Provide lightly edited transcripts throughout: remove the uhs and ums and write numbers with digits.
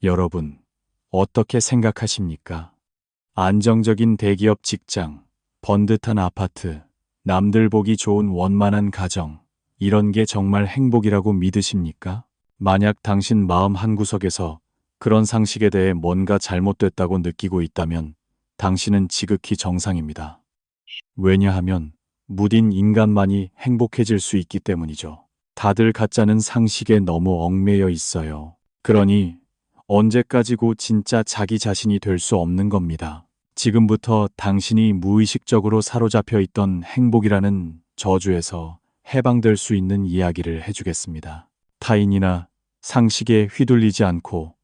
여러분, 어떻게 생각하십니까? 안정적인 대기업 직장, 번듯한 아파트, 남들 보기 좋은 원만한 가정, 이런 게 정말 행복이라고 믿으십니까? 만약 당신 마음 한구석에서 그런 상식에 대해 뭔가 잘못됐다고 느끼고 있다면 당신은 지극히 정상입니다. 왜냐하면 무딘 인간만이 행복해질 수 있기 때문이죠. 다들 가짜는 상식에 너무 얽매여 있어요. 그러니 언제까지고 진짜 자기 자신이 될 수 없는 겁니다. 지금부터 당신이 무의식적으로 사로잡혀 있던 행복이라는 저주에서 해방될 수 있는 이야기를 해주겠습니다. 타인이나 상식에 휘둘리지 않고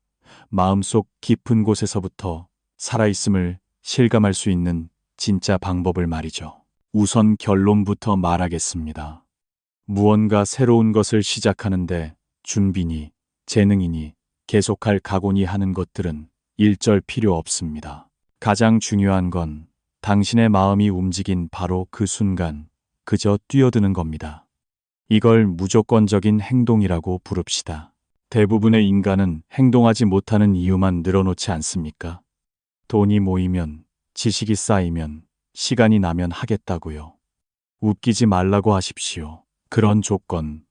마음속 깊은 곳에서부터 살아있음을 실감할 수 있는 진짜 방법을 말이죠. 우선 결론부터 말하겠습니다. 무언가 새로운 것을 시작하는데 준비니, 재능이니, 계속할 각오니 하는 것들은 일절 필요 없습니다. 가장 중요한 건 당신의 마음이 움직인 바로 그 순간 그저 뛰어드는 겁니다. 이걸 무조건적인 행동이라고 부릅시다. 대부분의 인간은 행동하지 못하는 이유만 늘어놓지 않습니까? 돈이 모이면, 지식이 쌓이면, 시간이 나면 하겠다고요. 웃기지 말라고 하십시오. 그런 조건,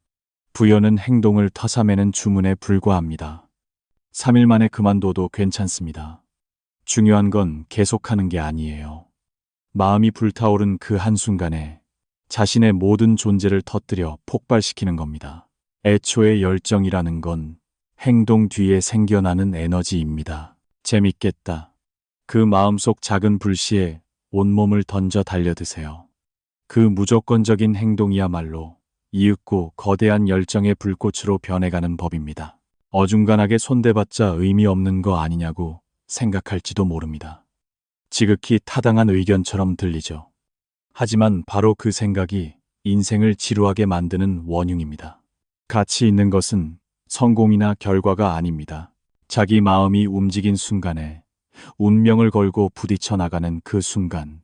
부여는 행동을 터사매는 주문에 불과합니다. 3일 만에 그만둬도 괜찮습니다. 중요한 건 계속하는 게 아니에요. 마음이 불타오른 그 한순간에 자신의 모든 존재를 터뜨려 폭발시키는 겁니다. 애초의 열정이라는 건 행동 뒤에 생겨나는 에너지입니다. 재밌겠다. 그 마음속 작은 불씨에 온몸을 던져 달려드세요. 그 무조건적인 행동이야말로 이윽고 거대한 열정의 불꽃으로 변해가는 법입니다. 어중간하게 손대봤자 의미 없는 거 아니냐고 생각할지도 모릅니다. 지극히 타당한 의견처럼 들리죠. 하지만 바로 그 생각이 인생을 지루하게 만드는 원흉입니다. 가치 있는 것은 성공이나 결과가 아닙니다. 자기 마음이 움직인 순간에 운명을 걸고 부딪혀 나가는 그 순간,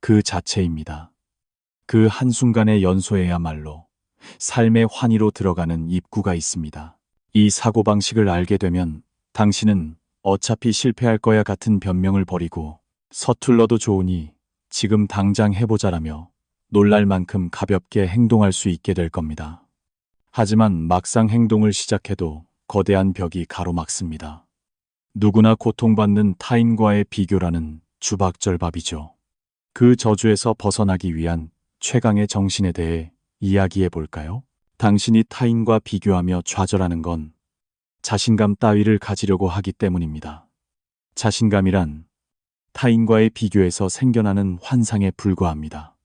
그 자체입니다. 그 한순간의 연소에야말로 삶의 환희로 들어가는 입구가 있습니다. 이 사고방식을 알게 되면 당신은 어차피 실패할 거야 같은 변명을 버리고 서툴러도 좋으니 지금 당장 해보자라며 놀랄 만큼 가볍게 행동할 수 있게 될 겁니다. 하지만 막상 행동을 시작해도 거대한 벽이 가로막습니다. 누구나 고통받는 타인과의 비교라는 주박절밥이죠. 그 저주에서 벗어나기 위한 최강의 정신에 대해 이야기해 볼까요? 당신이 타인과 비교하며 좌절하는 건 자신감 따위를 가지려고 하기 때문입니다. 자신감이란 타인과의 비교에서 생겨나는 환상에 불과합니다.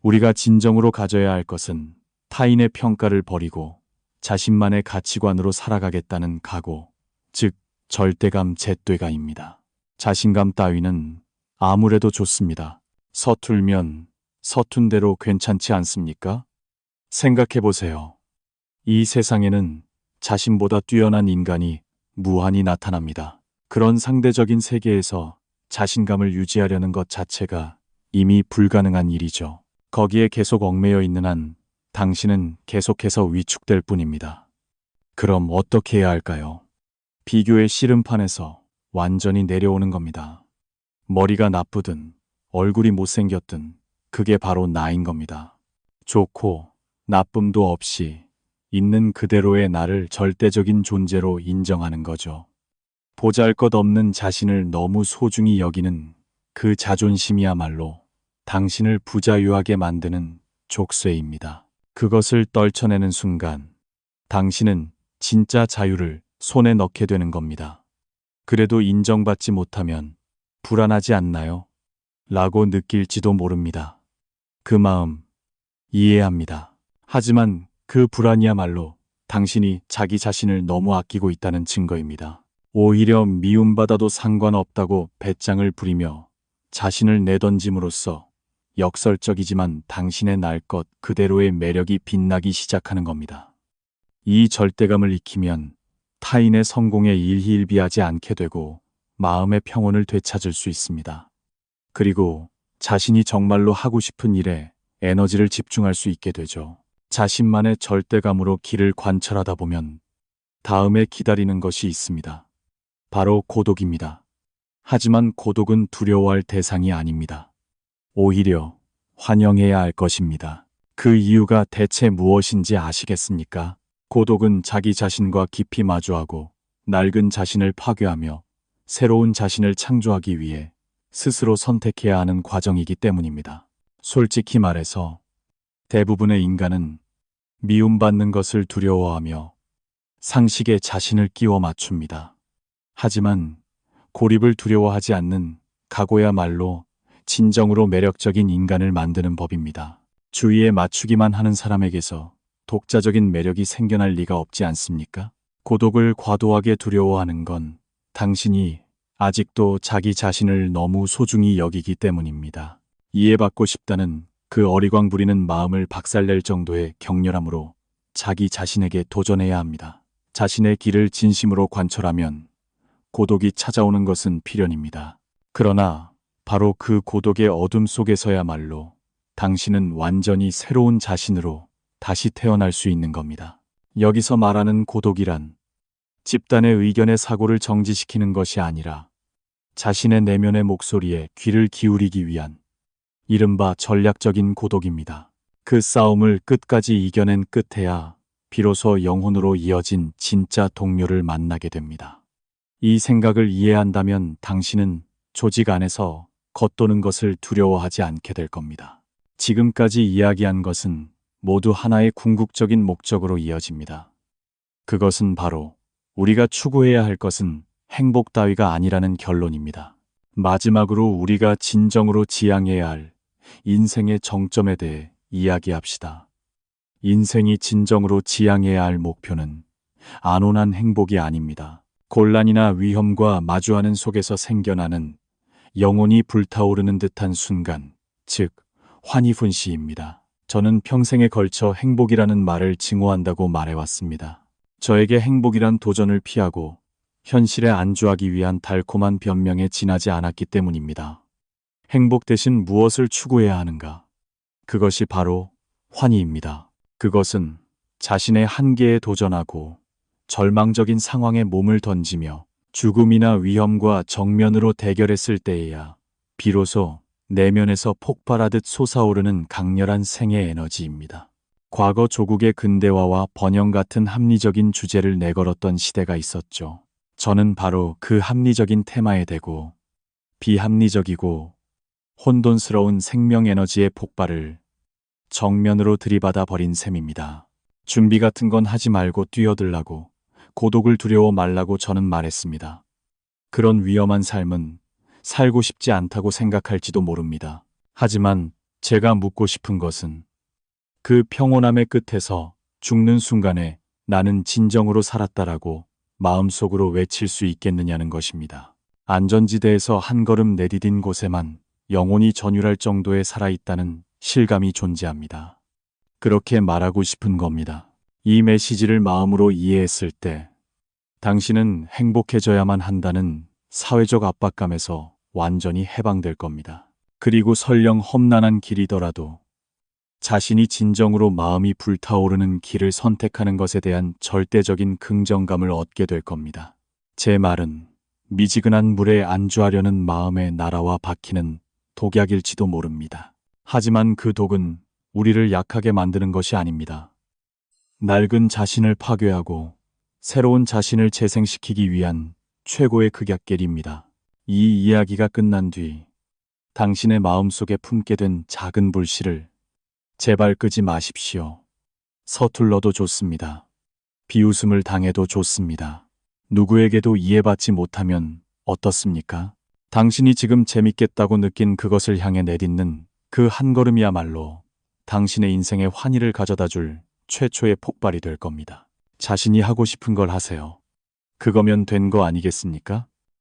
우리가 진정으로 가져야 할 것은 타인의 평가를 버리고 자신만의 가치관으로 살아가겠다는 각오, 즉 절대감 제퇴가입니다. 자신감 따위는 아무래도 좋습니다. 서툴면 서툰 대로 괜찮지 않습니까? 생각해 보세요. 이 세상에는 자신보다 뛰어난 인간이 무한히 나타납니다. 그런 상대적인 세계에서 자신감을 유지하려는 것 자체가 이미 불가능한 일이죠. 거기에 계속 얽매여 있는 한 당신은 계속해서 위축될 뿐입니다. 그럼 어떻게 해야 할까요? 비교의 씨름판에서 완전히 내려오는 겁니다. 머리가 나쁘든 얼굴이 못생겼든 그게 바로 나인 겁니다. 좋고 나쁨도 없이 있는 그대로의 나를 절대적인 존재로 인정하는 거죠. 보잘것없는 자신을 너무 소중히 여기는 그 자존심이야말로 당신을 부자유하게 만드는 족쇄입니다. 그것을 떨쳐내는 순간 당신은 진짜 자유를 손에 넣게 되는 겁니다. 그래도 인정받지 못하면 불안하지 않나요? 라고 느낄지도 모릅니다. 그 마음 이해합니다. 하지만 그 불안이야말로 당신이 자기 자신을 너무 아끼고 있다는 증거입니다. 오히려 미움받아도 상관없다고 배짱을 부리며 자신을 내던짐으로써 역설적이지만 당신의 날 것 그대로의 매력이 빛나기 시작하는 겁니다. 이 절대감을 익히면 타인의 성공에 일희일비하지 않게 되고 마음의 평온을 되찾을 수 있습니다. 그리고 자신이 정말로 하고 싶은 일에 에너지를 집중할 수 있게 되죠. 자신만의 절대감으로 길을 관찰하다 보면 다음에 기다리는 것이 있습니다. 바로 고독입니다. 하지만 고독은 두려워할 대상이 아닙니다. 오히려 환영해야 할 것입니다. 그 이유가 대체 무엇인지 아시겠습니까? 고독은 자기 자신과 깊이 마주하고 낡은 자신을 파괴하며 새로운 자신을 창조하기 위해 스스로 선택해야 하는 과정이기 때문입니다. 솔직히 말해서 대부분의 인간은 미움받는 것을 두려워하며 상식에 자신을 끼워 맞춥니다. 하지만 고립을 두려워하지 않는 각오야말로 진정으로 매력적인 인간을 만드는 법입니다. 주위에 맞추기만 하는 사람에게서 독자적인 매력이 생겨날 리가 없지 않습니까? 고독을 과도하게 두려워하는 건 당신이 아직도 자기 자신을 너무 소중히 여기기 때문입니다. 이해받고 싶다는 그 어리광 부리는 마음을 박살낼 정도의 격렬함으로 자기 자신에게 도전해야 합니다. 자신의 길을 진심으로 관철하면 고독이 찾아오는 것은 필연입니다. 그러나 바로 그 고독의 어둠 속에서야말로 당신은 완전히 새로운 자신으로 다시 태어날 수 있는 겁니다. 여기서 말하는 고독이란 집단의 의견의 사고를 정지시키는 것이 아니라 자신의 내면의 목소리에 귀를 기울이기 위한 이른바 전략적인 고독입니다. 그 싸움을 끝까지 이겨낸 끝에야 비로소 영혼으로 이어진 진짜 동료를 만나게 됩니다. 이 생각을 이해한다면 당신은 조직 안에서 겉도는 것을 두려워하지 않게 될 겁니다. 지금까지 이야기한 것은 모두 하나의 궁극적인 목적으로 이어집니다. 그것은 바로 우리가 추구해야 할 것은 행복 따위가 아니라는 결론입니다. 마지막으로 우리가 진정으로 지향해야 할 인생의 정점에 대해 이야기합시다. 인생이 진정으로 지향해야 할 목표는 안온한 행복이 아닙니다. 곤란이나 위험과 마주하는 속에서 생겨나는 영혼이 불타오르는 듯한 순간, 즉 환희분시입니다. 저는 평생에 걸쳐 행복이라는 말을 증오한다고 말해왔습니다. 저에게 행복이란 도전을 피하고 현실에 안주하기 위한 달콤한 변명에 지나지 않았기 때문입니다. 행복 대신 무엇을 추구해야 하는가? 그것이 바로 환희입니다. 그것은 자신의 한계에 도전하고 절망적인 상황에 몸을 던지며 죽음이나 위험과 정면으로 대결했을 때에야 비로소 내면에서 폭발하듯 솟아오르는 강렬한 생의 에너지입니다. 과거 조국의 근대화와 번영 같은 합리적인 주제를 내걸었던 시대가 있었죠. 저는 바로 그 합리적인 테마에 대고 비합리적이고 혼돈스러운 생명 에너지의 폭발을 정면으로 들이받아 버린 셈입니다. 준비 같은 건 하지 말고 뛰어들라고, 고독을 두려워 말라고 저는 말했습니다. 그런 위험한 삶은 살고 싶지 않다고 생각할지도 모릅니다. 하지만 제가 묻고 싶은 것은 그 평온함의 끝에서 죽는 순간에 나는 진정으로 살았다라고 마음속으로 외칠 수 있겠느냐는 것입니다. 안전지대에서 한 걸음 내디딘 곳에만 영혼이 전율할 정도에 살아있다는 실감이 존재합니다. 그렇게 말하고 싶은 겁니다. 이 메시지를 마음으로 이해했을 때 당신은 행복해져야만 한다는 사회적 압박감에서 완전히 해방될 겁니다. 그리고 설령 험난한 길이더라도 자신이 진정으로 마음이 불타오르는 길을 선택하는 것에 대한 절대적인 긍정감을 얻게 될 겁니다. 제 말은 미지근한 물에 안주하려는 마음의 나라와 박히는 독약일지도 모릅니다. 하지만 그 독은 우리를 약하게 만드는 것이 아닙니다. 낡은 자신을 파괴하고 새로운 자신을 재생시키기 위한 최고의 극약겔입니다. 이 이야기가 끝난 뒤 당신의 마음속에 품게 된 작은 불씨를 제발 끄지 마십시오. 서툴러도 좋습니다. 비웃음을 당해도 좋습니다. 누구에게도 이해받지 못하면 어떻습니까? 당신이 지금 재밌겠다고 느낀 그것을 향해 내딛는 그 한 걸음이야말로 당신의 인생에 환희를 가져다 줄 최초의 폭발이 될 겁니다. 자신이 하고 싶은 걸 하세요. 그거면 된 거 아니겠습니까?